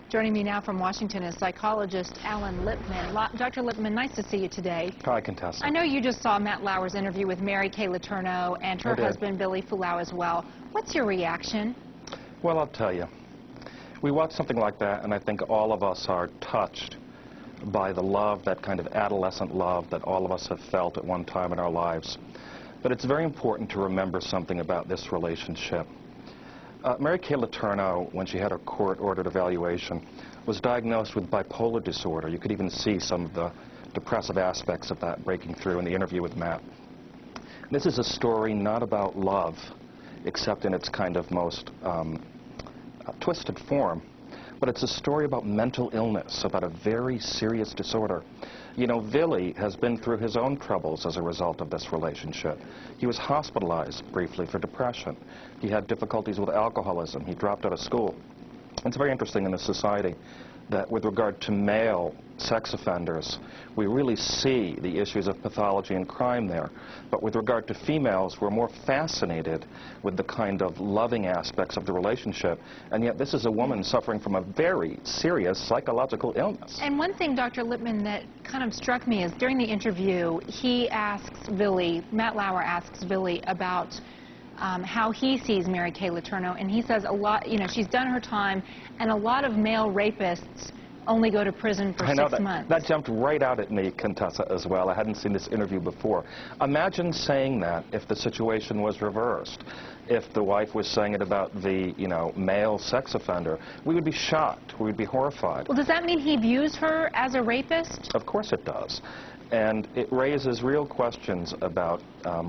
Joining me now from Washington is psychologist Alan Lippman. Dr. Lippman, nice to see you today. Hi, Contessa. I know you just saw Matt Lauer's interview with Kay LeTourneau and her husband Billy Fulau as well. What's your reaction? Well, I'll tell you. We watch something like that, and I think all of us are touched by the love, that kind of adolescent love that all of us have felt at one time in our lives. But it's very important to remember something about this relationship. Kay LeTourneau, when she had her court-ordered evaluation, was diagnosed with bipolar disorder. You could even see some of the depressive aspects of that breaking through in the interview with Matt. This is a story not about love, except in its kind of most twisted form, but it's a story about mental illness, about a very serious disorder. You know, Billy has been through his own troubles as a result of this relationship. He was hospitalized briefly for depression. He had difficulties with alcoholism. He dropped out of school. It's very interesting in this society that with regard to male sex offenders, we really see the issues of pathology and crime there. But with regard to females, we're more fascinated with the kind of loving aspects of the relationship. And yet this is a woman suffering from a very serious psychological illness. And one thing, Dr. Lippman, that kind of struck me is during the interview, he asks Billy, Matt Lauer asks Billy about how he sees Kay LeTourneau, and he says a lot, you know, she's done her time, and a lot of male rapists only go to prison for 6 months. That jumped right out at me, Contessa, as well. I hadn't seen this interview before. Imagine saying that if the situation was reversed. If the wife was saying it about the, you know, male sex offender, we would be shocked. We would be horrified. Well, does that mean he views her as a rapist? Of course it does. And it raises real questions about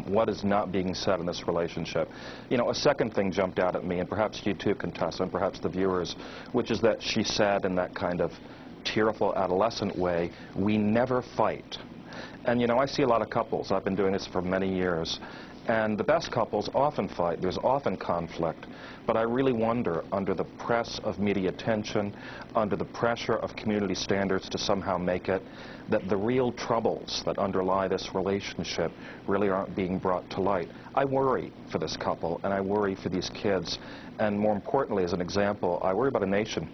what is not being said in this relationship. You know, a second thing jumped out at me, and perhaps you too, Contessa, and perhaps the viewers, which is that she said in that kind of tearful adolescent way, "We never fight." And, you know, I see a lot of couples. I've been doing this for many years. And the best couples often fight. There's often conflict. But I really wonder, under the press of media attention, under the pressure of community standards to somehow make it, that the real troubles that underlie this relationship really aren't being brought to light. I worry for this couple, and I worry for these kids. And more importantly, as an example, I worry about a nation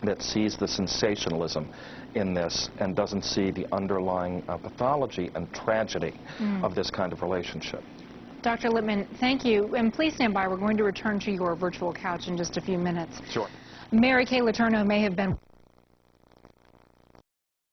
that sees the sensationalism in this and doesn't see the underlying pathology and tragedy of this kind of relationship. Dr. Lippman, thank you. And please stand by. We're going to return to your virtual couch in just a few minutes. Sure. Kay LeTourneau may have been